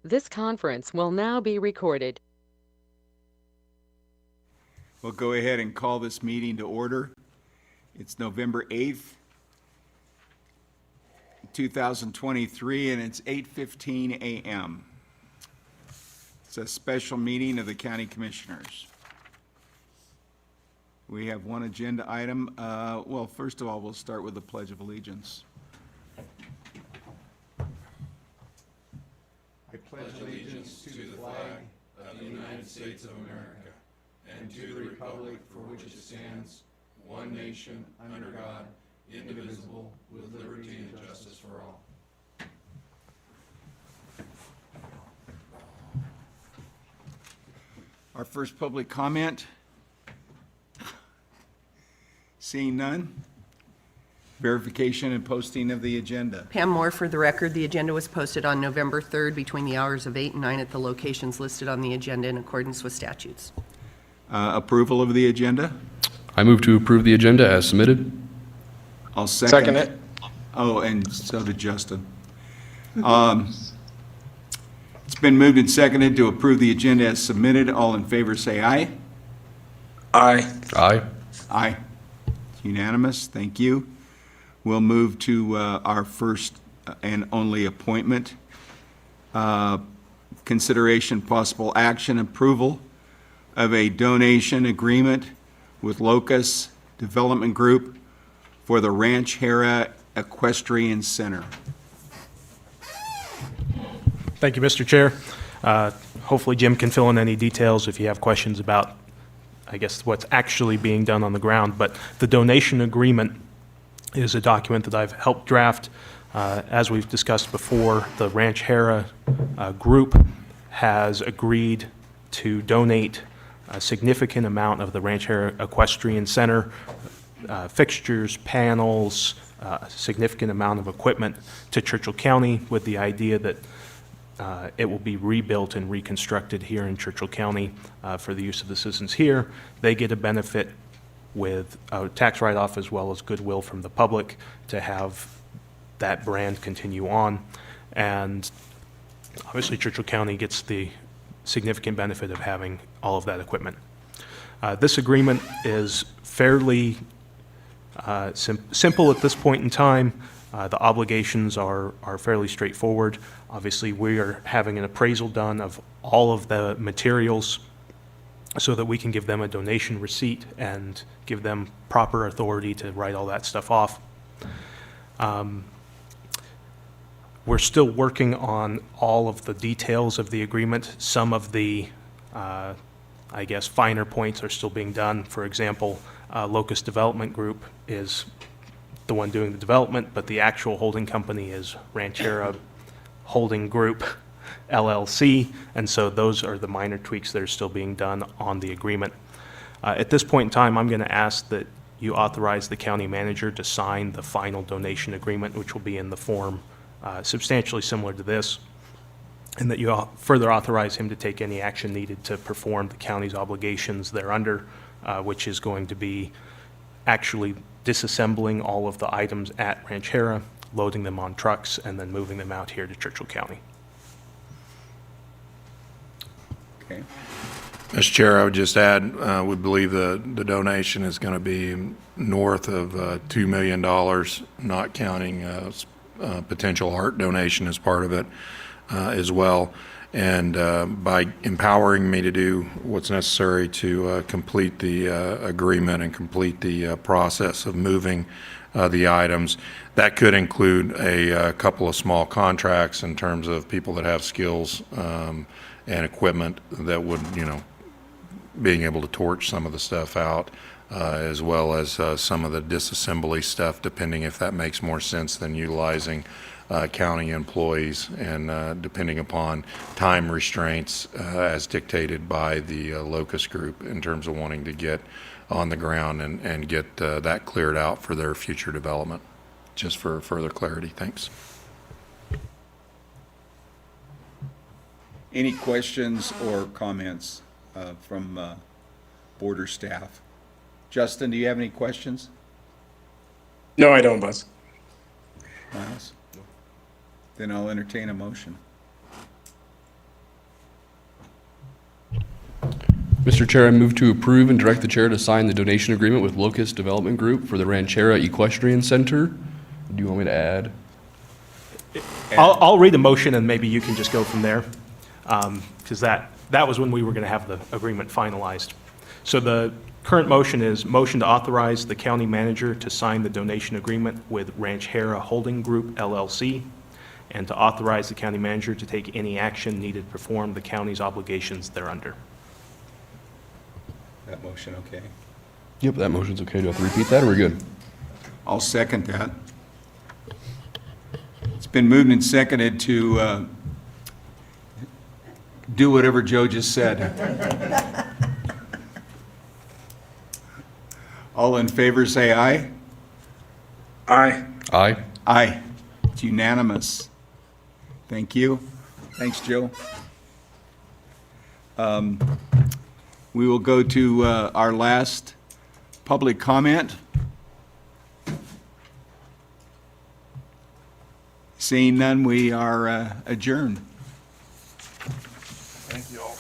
This conference will now be recorded. We'll go ahead and call this meeting to order. It's November 8th, 2023, and it's 8:15 a.m. It's a special meeting of the County Commissioners. We have one agenda item. Well, first of all, we'll start with the Pledge of Allegiance. I pledge allegiance to the flag of the United States of America and to the republic for which it stands, one nation, under God, indivisible, with liberty and justice for all. Our first public comment. Seeing none. Verification and posting of the agenda. Pam Moore, for the record, the agenda was posted on November 3rd between the hours of 8 and 9 at the locations listed on the agenda in accordance with statutes. Approval of the agenda. I move to approve the agenda as submitted. I'll second Second it. Oh, and so did Justin. It's been moved and seconded to approve the agenda as submitted. All in favor say aye. Aye. Aye. Aye. It's unanimous. Thank you. We'll move to our first and only appointment. Consideration possible action approval of a donation agreement with Locust Development Group for the Ranchera Equestrian Center. Thank you, Mr. Chair. Hopefully Jim can fill in any details if you have questions about, I guess, what's actually being done on the ground. But the donation agreement is a document that I've helped draft. As we've discussed before, the Ranchera group has agreed to donate a significant amount of the Ranchera Equestrian Center, fixtures, panels, a significant amount of equipment to Churchill County with the idea that it will be rebuilt and reconstructed here in Churchill County for the use of the citizens here. They get a benefit with a tax write-off as well as goodwill from the public to have that brand continue on. And obviously Churchill County gets the significant benefit of having all of that equipment. This agreement is fairly simple at this point in time. The obligations are fairly straightforward. Obviously, we are having an appraisal done of all of the materials so that we can give them a donation receipt and give them proper authority to write all that stuff off. We're still working on all of the details of the agreement. Some of the, I guess, finer points are still being done. For example, Locust Development Group is the one doing the development, but the actual holding company is Ranchera Holding Group, LLC, and so those are the minor tweaks that are still being done on the agreement. At this point in time, I'm going to ask that you authorize the county manager to sign the final donation agreement, which will be in the form substantially similar to this, and that you further authorize him to take any action needed to perform the county's obligations thereunder, which is going to be actually disassembling all of the items at Ranchera, loading them on trucks, and then moving them out here to Churchill County. Okay. Mr. Chair, I would just add, we believe the donation is going to be north of $2 million, not counting potential art donation as part of it as well. And by empowering me to do what's necessary to complete the agreement and complete the process of moving the items, that could include a couple of small contracts in terms of people that have skills and equipment that would, being able to torch some of the stuff out, as well as some of the disassembly stuff, depending if that makes more sense than utilizing county employees, and depending upon time restraints as dictated by the Locust Group in terms of wanting to get on the ground and get that cleared out for their future development. Just for further clarity, thanks. Any questions or comments from board or staff? Justin, do you have any questions? No, I don't, Buzz. Miles? Then I'll entertain a motion. Mr. Chair, I move to approve and direct the chair to sign the donation agreement with Locust Development Group for the Ranchera Equestrian Center. Do you want me to add? I'll read the motion and maybe you can just go from there, because that was when we were going to have the agreement finalized. So the current motion is motion to authorize the county manager to sign the donation agreement with Ranchera Holding Group LLC, and to authorize the county manager to take any action needed to perform the county's obligations thereunder. That motion, okay. Yep, that motion's okay. Do I have to repeat that, or we're good? I'll second that. It's been moved and seconded to do whatever Joe just said. All in favor, say aye. Aye. Aye. Aye. It's unanimous. Thank you. Thanks, Joe. We will go to our last public comment. Seeing none, we are adjourned. Thank you all.